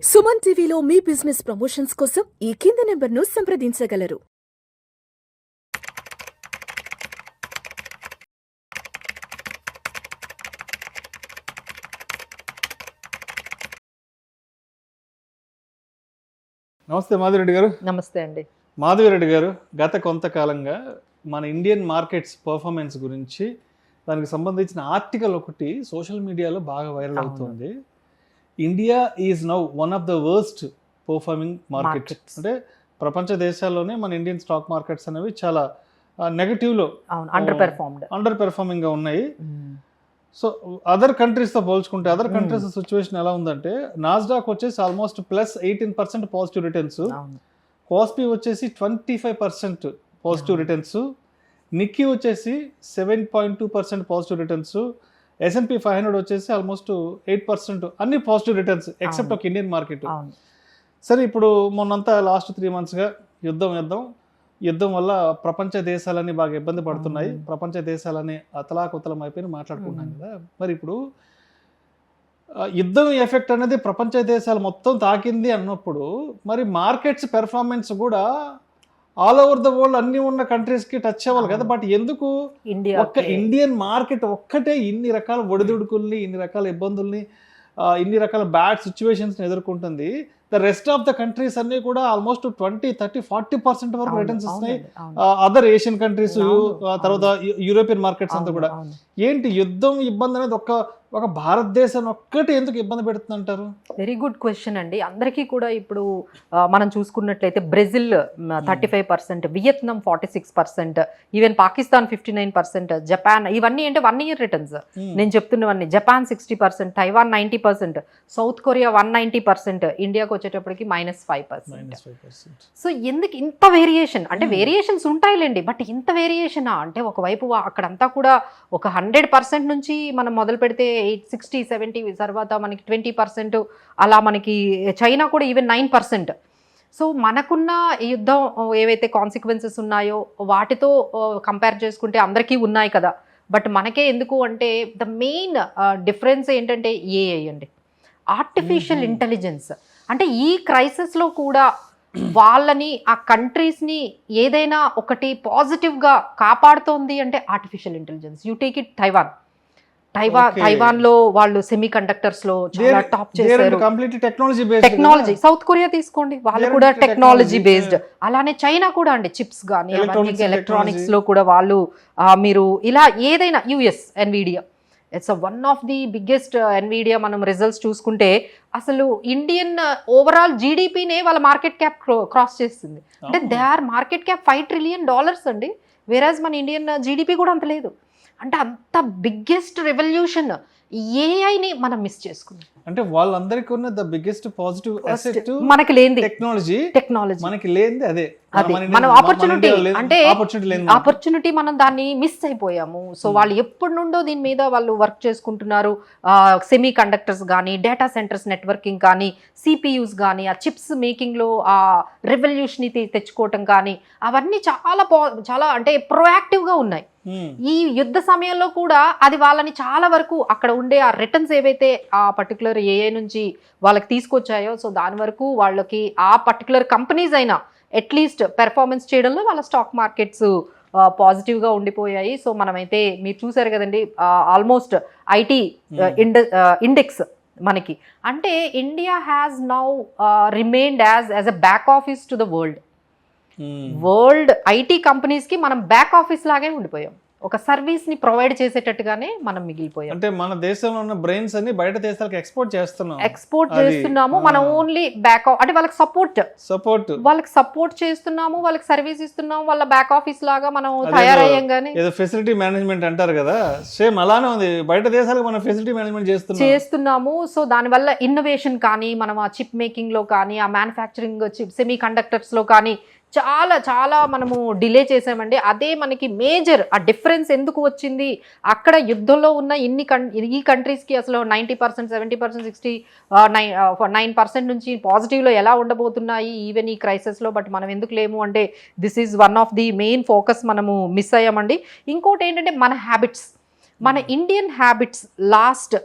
సుమన్ టీవీలో మీ business promotions కోసం ఈ కింది నెంబర్ను సంప్రదించగలరు. నమస్తే మాధవిరెడ్డి గారు. నమస్తే అండి. మాధవిరెడ్డి గారు, గత కొంతకాలంగా మన ఇండియన్ మార్కెట్స్ పర్ఫార్మెన్స్ గురించి దానికి సంబంధించిన ఆర్టికల్ ఒకటి సోషల్ మీడియాలో బాగా వైరల్ అవుతుంది. India is now one of the worst performing markets. అంటే ప్రపంచ దేశాల్లోనే మన ఇండియన్ స్టాక్ మార్కెట్స్ అనేవి చాలా నెగటివ్లో అండర్ పెర్ఫార్మింగ్గా ఉన్నాయి. సో అదర్ కంట్రీస్తో పోల్చుకుంటే అదర్ కంట్రీస్ సిచ్యువేషన్ ఎలా ఉందంటే, నాస్డాక్ వచ్చేసి ఆల్మోస్ట్ +18% పాజిటివ్ రిటర్న్స్, కోస్పీ వచ్చేసి 25% పాజిటివ్ రిటర్న్స్, నిక్కీ వచ్చేసి 7.2% పాజిటివ్ రిటర్న్స్, S&P 500 వచ్చేసి ఆల్మోస్ట్ 8% అన్ని పాజిటివ్ రిటర్న్స్ ఎక్సెప్ట్ ఒక ఇండియన్ మార్కెట్. సరే, ఇప్పుడు మొన్నంతా లాస్ట్ 3 monthsగా యుద్ధం వల్ల ప్రపంచ దేశాలన్నీ బాగా ఇబ్బంది పడుతున్నాయి. ప్రపంచ దేశాలని అతలాకుతలం అయిపోయి మాట్లాడుకుంటున్నాం కదా. మరి ఇప్పుడు యుద్ధం ఎఫెక్ట్ అనేది ప్రపంచ దేశాలు మొత్తం తాకింది అన్నప్పుడు మరి మార్కెట్స్ పెర్ఫార్మెన్స్ కూడా ఆల్ ఓవర్ ద వరల్డ్ అన్ని ఉన్న కంట్రీస్కి టచ్ అవ్వాలి కదా. బట్ ఎందుకు ఒక్క ఇండియన్ మార్కెట్ ఒక్కటే ఇన్ని రకాల ఒడిదుడుకుల్ని, ఇన్ని రకాల ఇబ్బందుల్ని, ఇన్ని రకాల బ్యాడ్ సిచ్యువేషన్స్ని ఎదుర్కొంటుంది? The rest of the countries అన్ని కూడా ఆల్మోస్ట్ 20, 30, 40% వరకు రిటర్న్స్ ఇస్తున్నాయి. అదర్ ఏషియన్ కంట్రీస్, తర్వాత యూరోపియన్ మార్కెట్స్ అంతా కూడా. ఏంటి యుద్ధం ఇబ్బంది అనేది ఒక భారతదేశం ఒక్కటి ఎందుకు ఇబ్బంది పెడుతుంది అంటారు? వెరీ గుడ్ క్వశ్చన్ అండి. అందరికీ కూడా ఇప్పుడు మనం చూసుకున్నట్లయితే Brazil 35%, Vietnam 46%, even Pakistan 59%, Japan, ఇవన్నీ అంటే 1 year రిటర్న్స్ నేను చెప్తున్నవన్నీ. జపాన్ 60%, తైవాన్ 90%, సౌత్ కొరియా 190%, ఇండియాకి వచ్చేటప్పటికి -5%. సో ఎందుకు ఇంత వేరియేషన్? అంటే వేరియేషన్స్ ఉంటాయిలేండి, బట్ ఇంత వేరియేషనా అంటే ఒకవైపు అక్కడంతా కూడా ఒక 100% నుంచి మనం మొదలు పెడితే 60, 70, తర్వాత మనకి 20%, అలా మనకి చైనా కూడా ఈవెన్ 9%. సో మనకున్న యుద్ధం ఏవైతే కాన్సిక్వెన్సెస్ ఉన్నాయో వాటితో కంపేర్ చేసుకుంటే అందరికీ ఉన్నాయి కదా. బట్ మనకే ఎందుకు అంటే ద మెయిన్ డిఫరెన్స్ ఏంటంటే ఏఐ అండి, ఆర్టిఫిషియల్ ఇంటెలిజెన్స్. అంటే ఈ క్రైసిస్లో కూడా వాళ్ళని, ఆ కంట్రీస్ని ఏదైనా ఒకటి పాజిటివ్గా కాపాడుతోంది అంటే artificial intelligence. You take it తైవాన్లో వాళ్ళు సెమీ కండక్టర్స్లో చాలా టాప్ చేశారు. టెక్నాలజీ. సౌత్ కొరియా తీసుకోండి, వాళ్ళు కూడా టెక్నాలజీ బేస్డ్. అలానే చైనా కూడా అండి, చిప్స్ కానీ ఎలక్ట్రానిక్స్ లో కూడా వాళ్ళు, మీరు ఇలా ఏదైనా US Nvidia, it's one of the biggest. Nvidia మనం రిజల్ట్స్ చూసుకుంటే అసలు ఇండియన్ ఓవరాల్ జీడిపినే వాళ్ళ మార్కెట్ క్యాప్ క్రాస్ చేస్తుంది. అంటే they are market cap $5 trillion అండి, వేరాజ్ మన ఇండియన్ జీడిపి కూడా అంత లేదు. అంటే అంత బిగ్గెస్ట్ రెవల్యూషన్ ఏఐని మనం మిస్ చేసుకున్నాం. అంటే వాళ్ళందరికీ ఉన్న ద బిగ్గెస్ట్ పాజిటివ్ అసెట్ మనకి లేనిది టెక్నాలజీ. మనకి లేనిది అదే మనం ఆపర్చునిటీ, అంటే ఆపర్చునిటీ మనం దాన్ని మిస్ అయిపోయాము. సో వాళ్ళు ఎప్పటి నుండో దీని మీద వాళ్ళు వర్క్ చేసుకుంటున్నారు. సెమీ కండక్టర్స్ కానీ, డేటా సెంటర్స్ నెట్వర్కింగ్ కానీ, సిపియూస్ కానీ, ఆ చిప్స్ మేకింగ్లో ఆ రెవల్యూషన్ తెచ్చుకోవటం కానీ, అవన్నీ చాలా అంటే ప్రొయాక్టివ్గా ఉన్నాయి. ఈ యుద్ధ సమయంలో కూడా అది వాళ్ళని చాలా వరకు అక్కడ ఉండే ఆ రిటర్న్స్ ఏవైతే ఆ పర్టికులర్ ఏఐ నుంచి వాళ్ళకి తీసుకొచ్చాయో, సో దాని వరకు వాళ్ళకి ఆ పర్టికులర్ కంపెనీస్ అయినా అట్లీస్ట్ పెర్ఫార్మెన్స్ చేయడంలో వాళ్ళ స్టాక్ మార్కెట్స్ పాజిటివ్గా ఉండిపోయాయి. సో మనమైతే మీరు చూసారు కదండి, ఆల్మోస్ట్ ఐటీ ఇండెక్స్ మనకి, అంటే India has now remained as a back office to the world IT కంపెనీస్కి మనం బ్యాక్ ఆఫీస్ లాగే ఉండిపోయాం. ఒక సర్వీస్ ని ప్రొవైడ్ చేసేటట్టుగానే మనం మిగిలిపోయాం. అంటే మన దేశంలో ఉన్న బ్రెయిన్స్ అన్ని బయట దేశాలకు ఎక్స్పోర్ట్ చేస్తున్నాము. మనం ఓన్లీ బ్యాక్, అంటే వాళ్ళకి సపోర్ట్ చేస్తున్నాము, వాళ్ళకి సర్వీస్ ఇస్తున్నాము, వాళ్ళ బ్యాక్ ఆఫీస్ లాగా మనం తయారయ్యాం. కానీ ఏదో ఫెసిలిటీ మేనేజ్మెంట్ అంటారు కదా, సేమ్ అలానే ఉంది. బయట దేశాలకు మనం ఫెసిలిటీ మేనేజ్మెంట్ చేస్తున్నాము. సో దానివల్ల ఇన్నోవేషన్ కానీ, మనం ఆ చిప్ మేకింగ్ లో కానీ, ఆ మ్యానుఫ్యాక్చరింగ్ సెమీ కండక్టర్స్ లో కానీ చాలా మనము డిలే చేసామండి. అదే మనకి మేజర్ ఆ డిఫరెన్స్ ఎందుకు వచ్చింది, అక్కడ యుద్ధంలో ఉన్న ఈ కంట్రీస్కి అసలు 90%, 70%, 69% నుంచి పాజిటివ్లో ఎలా ఉండబోతున్నాయి ఈవెన్ ఈ క్రైసిస్లో. బట్ మనం ఎందుకు లేము అంటే this is one of the main focus మనము మిస్ అయ్యామండి. ఇంకోటి ఏంటంటే మన హ్యాబిట్స్, మన ఇండియన్ హ్యాబిట్స్ లాస్ట్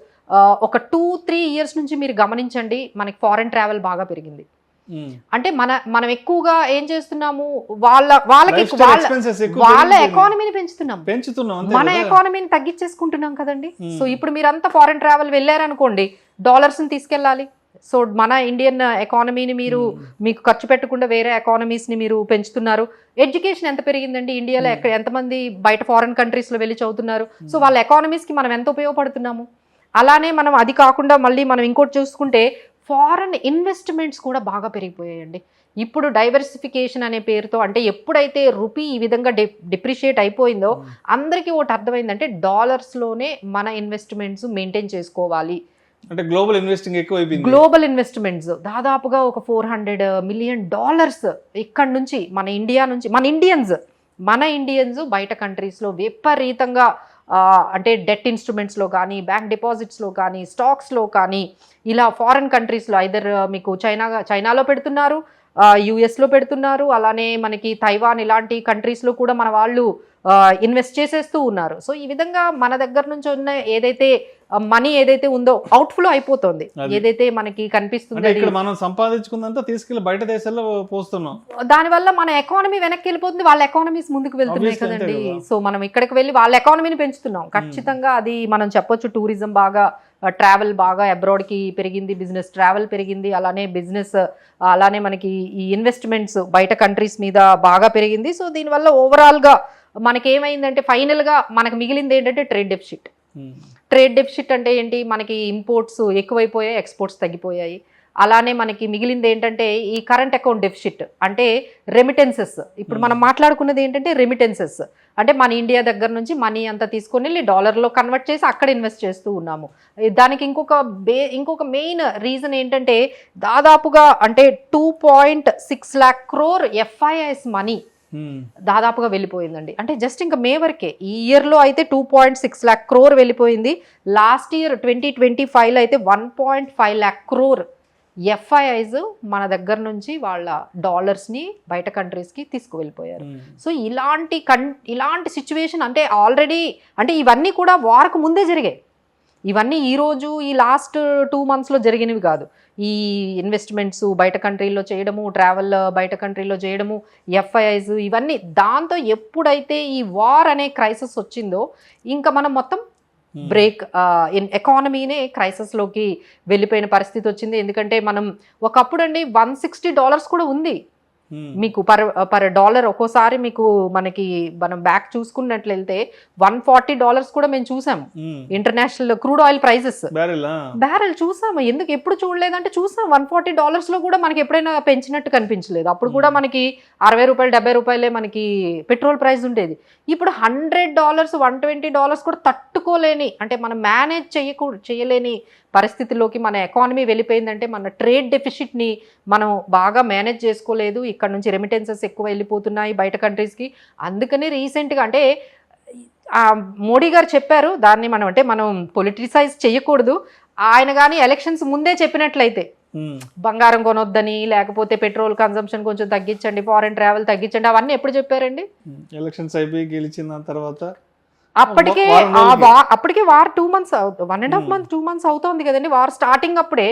ఒక 2-3 years నుంచి మీరు గమనించండి, మనకి ఫారెన్ ట్రావెల్ బాగా పెరిగింది. అంటే మనం ఎక్కువగా ఏం చేస్తున్నాము, వాళ్ళకి వాళ్ళ ఎకానమీని పెంచుతున్నాం, మన ఎకానమీని తగ్గించేసుకుంటున్నాం కదండి. సో ఇప్పుడు మీరంతా ఫారెన్ ట్రావెల్ వెళ్ళారనుకోండి, డాలర్స్ ని తీసుకెళ్ళాలి. సో మన ఇండియన్ ఎకానమీని మీరు మీకు ఖర్చు పెట్టకుండా వేరే ఎకానమీస్ ని మీరు పెంచుతున్నారు. ఎడ్యుకేషన్ ఎంత పెరిగిందండి ఇండియాలో, ఎక్కడ ఎంతమంది బయట ఫారెన్ కంట్రీస్ లో వెళ్ళి చదువుతున్నారు. సో వాళ్ళ ఎకానమీస్ కి మనం ఎంత ఉపయోగపడుతున్నాము. అలానే మనం అది కాకుండా మళ్ళీ మనం ఇంకోటి చూసుకుంటే ఫారెన్ ఇన్వెస్ట్మెంట్స్ కూడా బాగా పెరిగిపోయాయండి. ఇప్పుడు డైవర్సిఫికేషన్ అనే పేరుతో, అంటే ఎప్పుడైతే రూపీ ఈ విధంగా డిప్రిషియేట్ అయిపోయిందో అందరికీ ఒకటి అర్థమైందంటే డాలర్స్లోనే మన ఇన్వెస్ట్మెంట్స్ మెయింటైన్ చేసుకోవాలి. అంటే గ్లోబల్ ఇన్వెస్టింగ్ ఎక్కువైపోయింది. గ్లోబల్ ఇన్వెస్ట్మెంట్స్ దాదాపుగా ఒక $400 million ఇక్కడ నుంచి మన ఇండియా నుంచి మన ఇండియన్స్ బయట కంట్రీస్లో విపరీతంగా అంటే డెట్ ఇన్స్ట్రుమెంట్స్లో కానీ, బ్యాంక్ డిపాజిట్స్లో కానీ, స్టాక్స్లో కానీ, ఇలా ఫారెన్ కంట్రీస్లో ఐదర్ మీకు చైనాలో పెడుతున్నారు, యుఎస్లో పెడుతున్నారు, అలానే మనకి తైవాన్ ఇలాంటి కంట్రీస్లో కూడా మన వాళ్ళు ఇన్వెస్ట్ చేసేస్తూ ఉన్నారు. సో ఈ విధంగా మన దగ్గర నుంచి ఉన్న ఏదైతే మనీ ఏదైతే ఉందో అవుట్ఫ్లో అయిపోతుంది, ఏదైతే మనకి కనిపిస్తుంది. మనం సంపాదించుకుందంతా తీసుకెళ్లి బయట దేశాల్లో పోస్తున్నాం, దానివల్ల మన ఎకానమీ వెనక్కి వెళ్ళిపోతుంది, వాళ్ళ ఎకానమీస్ ముందుకు వెళ్తున్నాయి కదండి. సో మనం ఇక్కడికి వెళ్ళి వాళ్ళ ఎకానమీని పెంచుతున్నాం. ఖచ్చితంగా అది మనం చెప్పొచ్చు. టూరిజం బాగా, ట్రావెల్ బాగా అబ్రాడ్కి పెరిగింది, బిజినెస్ ట్రావెల్ పెరిగింది, అలానే బిజినెస్, అలానే మనకి ఈ ఇన్వెస్ట్మెంట్స్ బయట కంట్రీస్ మీద బాగా పెరిగింది. సో దీనివల్ల ఓవరాల్గా మనకేమైందంటే ఫైనల్గా మనకు మిగిలింది ఏంటంటే ట్రేడ్ డెఫిసిట్. ట్రేడ్ డెఫిసిట్ అంటే ఏంటి, మనకి ఇంపోర్ట్స్ ఎక్కువైపోయాయి, ఎక్స్పోర్ట్స్ తగ్గిపోయాయి. అలానే మనకి మిగిలింది ఏంటంటే ఈ కరెంట్ అకౌంట్ డెఫిసిట్, అంటే రెమిటెన్సెస్. ఇప్పుడు మనం మాట్లాడుకున్నది ఏంటంటే రెమిటెన్సెస్, అంటే మన ఇండియా దగ్గర నుంచి మనీ అంతా తీసుకొని వెళ్ళి డాలర్లో కన్వర్ట్ చేసి అక్కడ ఇన్వెస్ట్ చేస్తూ ఉన్నాము. దానికి ఇంకొక మెయిన్ రీజన్ ఏంటంటే దాదాపుగా అంటే 2.6 lakh crore FIIs మనీ దాదాపుగా వెళ్ళిపోయిందండి. అంటే జస్ట్ ఇంకా మే వరకే, ఈ ఇయర్లో అయితే 2.6 lakh crore వెళ్ళిపోయింది. లాస్ట్ ఇయర్ 2025లో అయితే 1.5 lakh crore FIIs మన దగ్గర నుంచి వాళ్ళ డాలర్స్ని బయట కంట్రీస్కి తీసుకువెళ్ళిపోయారు. సో ఇలాంటి సిచ్యువేషన్ అంటే ఆల్రెడీ, అంటే ఇవన్నీ కూడా వార్కు ముందే జరిగాయి. ఇవన్నీ ఈరోజు ఈ లాస్ట్ 2 monthsలో జరిగినవి కాదు. ఈ ఇన్వెస్ట్మెంట్స్ బయట కంట్రీలో చేయడము, ట్రావెల్ బయట కంట్రీలో చేయడము, FIIs ఇవన్నీ, దాంతో ఎప్పుడైతే ఈ వార్ అనే క్రైసిస్ వచ్చిందో ఇంకా మనం మొత్తం బ్రేక్ ఎకానమీనే క్రైసిస్లోకి వెళ్ళిపోయిన పరిస్థితి వచ్చింది. ఎందుకంటే మనం ఒకప్పుడు అండి $160 కూడా ఉంది మీకు పర్ డాలర్. ఒక్కోసారి మీకు మనం బ్యాక్ చూసుకున్నట్లు వెళ్తే $140 కూడా మేము చూసాము. International crude oil prices barrel చూసాము. ఎందుకు ఎప్పుడు చూడలేదంటే చూసాం, $140 లో కూడా మనకి ఎప్పుడైనా పెంచినట్టు కనిపించలేదు. అప్పుడు కూడా మనకి $60, $70 మనకి పెట్రోల్ ప్రైస్ ఉండేది. ఇప్పుడు $100, $120 కూడా తట్టుకోలేని, అంటే మనం మేనేజ్ చేయలేని పరిస్థితుల్లోకి మన ఎకానమీ వెళ్ళిపోయిందంటే మన ట్రేడ్ డెఫిసిట్ని మనం బాగా మేనేజ్ చేసుకోలేదు. ఇక్కడ నుంచి రెమిటెన్సెస్ ఎక్కువ వెళ్ళిపోతున్నాయి బయట కంట్రీస్కి. అందుకని రీసెంట్గా అంటే మోడీ గారు చెప్పారు, దాన్ని మనం పొలిటిసైజ్ చేయకూడదు. ఆయన కానీ ఎలక్షన్స్ ముందే చెప్పినట్లయితే బంగారం కొనొద్దని, లేకపోతే పెట్రోల్ కన్సంప్షన్ కొంచెం తగ్గించండి, ఫారెన్ ట్రావెల్ తగ్గించండి, అవన్నీ ఎప్పుడు చెప్పారండి? ఎలక్షన్స్ అయిపోయి గెలిచిన తర్వాత. అప్పటికే వార్ 2 months 1.5 months 2 months అవుతోంది కదండి. వార్ స్టార్టింగ్ అప్పుడే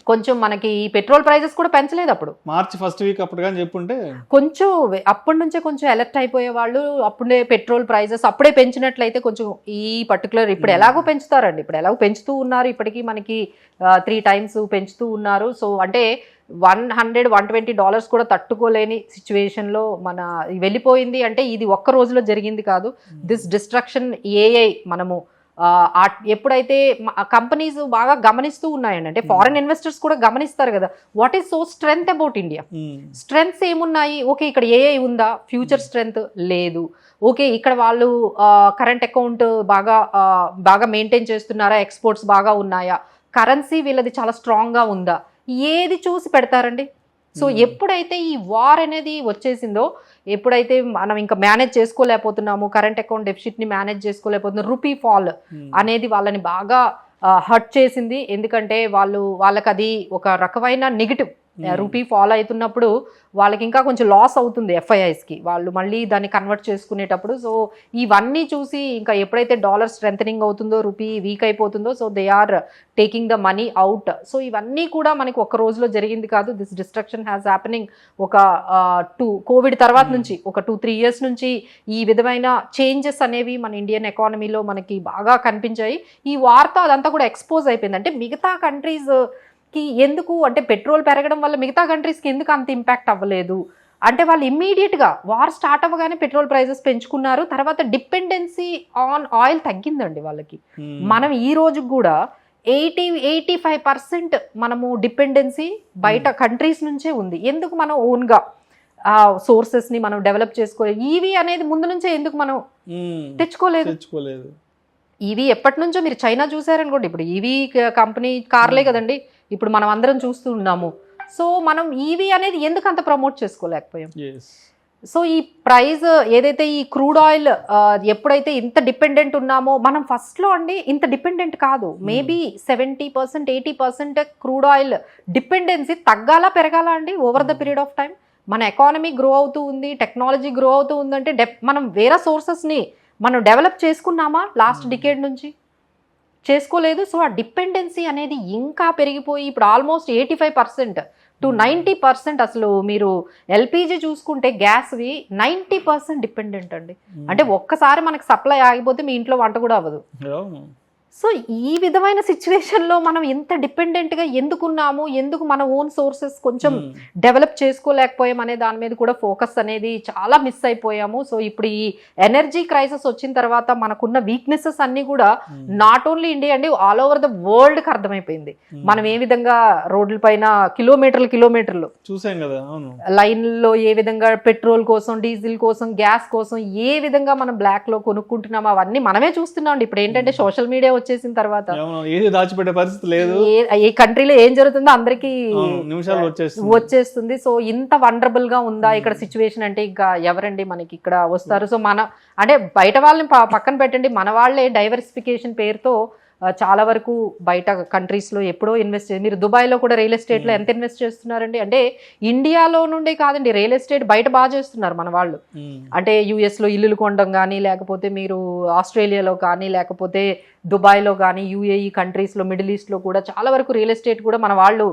కొంచెం మనకి పెట్రోల్ ప్రైజెస్ కూడా పెంచలేదు. అప్పుడు మార్చి 1st week అప్పుడు కానీ చెప్పుంటే కొంచెం అప్పటి నుంచే కొంచెం అలర్ట్ అయిపోయే వాళ్ళు. అప్పుడే పెట్రోల్ ప్రైజెస్ అప్పుడే పెంచినట్లయితే కొంచెం ఈ పర్టికులర్, ఇప్పుడు ఎలాగో పెంచుతారండి, ఇప్పుడు ఎలాగో పెంచుతూ ఉన్నారు. ఇప్పటికీ మనకి 3 times పెంచుతూ ఉన్నారు. సో అంటే $100-120 కూడా తట్టుకోలేని సిచ్యువేషన్లో మన వెళ్ళిపోయింది. అంటే ఇది ఒక్క రోజులో జరిగింది కాదు. దిస్ డిస్ట్రక్షన్ ఏఐ మనము ఎప్పుడైతే కంపెనీస్ బాగా గమనిస్తూ ఉన్నాయండి, అంటే ఫారెన్ ఇన్వెస్టర్స్ కూడా గమనిస్తారు కదా, what is so strength about India. Strengths ఏమున్నాయి? ఓకే, ఇక్కడ ఏఐ ఉందా? ఫ్యూచర్ స్ట్రెంగ్త్ లేదు. ఓకే, ఇక్కడ వాళ్ళు కరెంట్ అకౌంట్ బాగా మెయింటైన్ చేస్తున్నారా? ఎక్స్పోర్ట్స్ బాగా ఉన్నాయా? కరెన్సీ వీళ్ళది చాలా స్ట్రాంగ్గా ఉందా? ఏది చూసి పెడతారండి? సో ఎప్పుడైతే ఈ వార్ అనేది వచ్చేసిందో, ఎప్పుడైతే మనం ఇంకా మేనేజ్ చేసుకోలేకపోతున్నాము, కరెంట్ అకౌంట్ డెఫిసిట్ని మేనేజ్ చేసుకోలేకపోతున్నాం, రూపీ ఫాల్ అనేది వాళ్ళని బాగా హర్ట్ చేసింది. ఎందుకంటే వాళ్ళకి అది ఒక రకమైన నెగిటివ్, రూపీ ఫాల్ అవుతున్నప్పుడు వాళ్ళకి ఇంకా కొంచెం లాస్ అవుతుంది ఎఫ్ఐఐస్కి, వాళ్ళు మళ్ళీ దాన్ని కన్వర్ట్ చేసుకునేటప్పుడు. సో ఇవన్నీ చూసి ఇంకా ఎప్పుడైతే డాలర్ స్ట్రెంథనింగ్ అవుతుందో, రూపీ వీక్ అయిపోతుందో, so they are taking the money out. So ఇవన్నీ కూడా మనకి ఒక రోజులో జరిగింది కాదు. దిస్ డిస్ట్రక్షన్ హ్యాస్ హ్యాపెనింగ్ ఒక కోవిడ్ తర్వాత నుంచి ఒక 2-3 years నుంచి ఈ విధమైన చేంజెస్ అనేవి మన ఇండియన్ ఎకానమీలో మనకి బాగా కనిపించాయి. ఈ వార్త అదంతా కూడా ఎక్స్పోజ్ అయిపోయింది. అంటే మిగతా కంట్రీస్కి ఎందుకు, అంటే పెట్రోల్ పెరగడం వల్ల మిగతా కంట్రీస్కి ఎందుకు అంత ఇంపాక్ట్ అవ్వలేదు అంటే, వాళ్ళు ఇమ్మీడియట్గా వార్ స్టార్ట్ అవ్వగానే పెట్రోల్ ప్రైజెస్ పెంచుకున్నారు. తర్వాత డిపెండెన్సీ ఆన్ ఆయిల్ తగ్గిందండి వాళ్ళకి. మనం ఈ రోజు కూడా 80-85% మనము డిపెండెన్సీ బయట కంట్రీస్ నుంచే ఉంది. ఎందుకు మనం ఓన్గా సోర్సెస్ని మనం డెవలప్ చేసుకోలేదు? ఈవీ అనేది ముందు నుంచే ఎందుకు మనం తెచ్చుకోలేదు? ఈవీ ఎప్పటి నుంచో మీరు చైనా చూసారనుకోండి, ఇప్పుడు ఈవీ కంపెనీ కార్లే కదండి ఇప్పుడు మనం అందరం చూస్తూ ఉన్నాము. సో మనం ఈవీ అనేది ఎందుకు అంత ప్రమోట్ చేసుకోలేకపోయాం? సో ఈ ప్రైస్ ఏదైతే ఈ క్రూడ్ ఆయిల్ ఎప్పుడైతే ఇంత డిపెండెంట్ ఉన్నామో, మనం ఫస్ట్లో అండి ఇంత డిపెండెంట్ కాదు. మేబీ 70%, 80% క్రూడ్ ఆయిల్ డిపెండెన్సీ తగ్గాలా పెరగాలా అండి over the period of time? మన ఎకానమీ గ్రో అవుతూ ఉంది, టెక్నాలజీ గ్రో అవుతూ ఉందంటే మనం వేరే సోర్సెస్ని మనం డెవలప్ చేసుకున్నామా లాస్ట్ డికేడ్ నుంచి? చేసుకోలేదు. సో ఆ డిపెండెన్సీ అనేది ఇంకా పెరిగిపోయి ఇప్పుడు ఆల్మోస్ట్ 85% to 90% అసలు మీరు ఎల్పిజి చూసుకుంటే గ్యాస్వి 90% డిపెండెంట్ అండి. అంటే ఒక్కసారి మనకి సప్లై ఆగిపోతే మీ ఇంట్లో వంట కూడా అవ్వదు. సో ఈ విధమైన సిచ్యువేషన్లో మనం ఎంత డిపెండెంట్గా ఎందుకున్నాము, ఎందుకు మన ఓన్ సోర్సెస్ కొంచెం డెవలప్ చేసుకోలేకపోయాం అనే దాని మీద కూడా ఫోకస్ అనేది చాలా మిస్ అయిపోయాము. సో ఇప్పుడు ఈ ఎనర్జీ క్రైసిస్ వచ్చిన తర్వాత మనకున్న వీక్నెసెస్ అన్నీ కూడా నాట్ ఓన్లీ ఇండియా అండి, ఆల్ ఓవర్ ద వరల్డ్కి అర్థమైపోయింది. మనం ఏ విధంగా రోడ్ల పైన కిలోమీటర్లు చూసాం కదా, లైన్లో ఏ విధంగా పెట్రోల్ కోసం, డీజిల్ కోసం, గ్యాస్ కోసం ఏ విధంగా మనం బ్లాక్లో కొనుక్కుంటున్నాము అవన్నీ మనమే చూస్తున్నాం. ఇప్పుడు ఏంటంటే సోషల్ మీడియా వచ్చేసిన తర్వాత ఏది దాచిపెట్టే పరిస్థితి లేదు. ఏ కంట్రీలో ఏం జరుగుతుందో అందరికి వచ్చేస్తుంది. సో ఇంత వండరబుల్ గా ఉందా ఇక్కడ సిచ్యువేషన్ అంటే ఇంకా ఎవరండి మనకి ఇక్కడ వస్తారు? సో మన అంటే బయట వాళ్ళని పక్కన పెట్టండి, మన వాళ్ళే డైవర్సిఫికేషన్ పేరుతో చాలా వరకు బయట కంట్రీస్లో ఎప్పుడో ఇన్వెస్ట్ చేసి, మీరు దుబాయ్లో కూడా రియల్ ఎస్టేట్లో ఎంత ఇన్వెస్ట్ చేస్తున్నారండి? అంటే ఇండియాలో నుండే కాదండి, రియల్ ఎస్టేట్ బయట బాగా చేస్తున్నారు మన వాళ్ళు. అంటే యూఎస్లో ఇల్లులు కొనడం కానీ, లేకపోతే మీరు ఆస్ట్రేలియాలో కానీ, లేకపోతే దుబాయ్లో కానీ, యూఏఈ కంట్రీస్లో, మిడిల్ ఈస్ట్లో కూడా చాలా వరకు రియల్ ఎస్టేట్ కూడా మన వాళ్ళు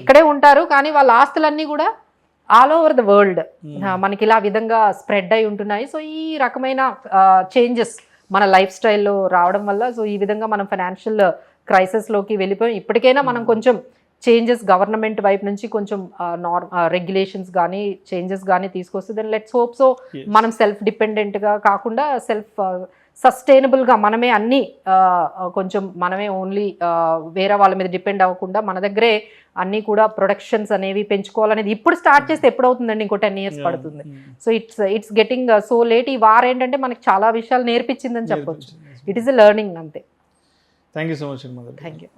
ఇక్కడే ఉంటారు. కానీ వాళ్ళ ఆస్తులన్నీ కూడా ఆల్ ఓవర్ ద వరల్డ్ మనకి ఇలా విధంగా స్ప్రెడ్ అయి ఉంటున్నాయి. సో ఈ రకమైన చేంజెస్ మన లైఫ్ స్టైల్లో రావడం వల్ల సో ఈ విధంగా మనం ఫైనాన్షియల్ క్రైసిస్లోకి వెళ్ళిపోయాం. ఇప్పటికైనా మనం కొంచెం చేంజెస్ గవర్నమెంట్ వైపు నుంచి కొంచెం రెగ్యులేషన్స్ కానీ చేంజెస్ కానీ తీసుకొస్తే దెన్ లెట్స్ హోప్ సో మనం సెల్ఫ్ డిపెండెంట్గా కాకుండా సెల్ఫ్ సస్టైనబుల్గా మనమే అన్నీ కొంచెం మనమే ఓన్లీ వేరే వాళ్ళ మీద డిపెండ్ అవ్వకుండా మన దగ్గరే అన్నీ కూడా ప్రొడక్షన్స్ అనేవి పెంచుకోవాలనేది ఇప్పుడు స్టార్ట్ చేస్తే ఎప్పుడు అవుతుందండి? ఇంకో 10 years పడుతుంది. So it's getting so late. ఈ వార్ ఏంటంటే మనకి చాలా విషయాలు నేర్పించిందని చెప్పొచ్చు. ఇట్ ఈస్ ఎ లెర్నింగ్ అంతే. Thank you so much. Thank you.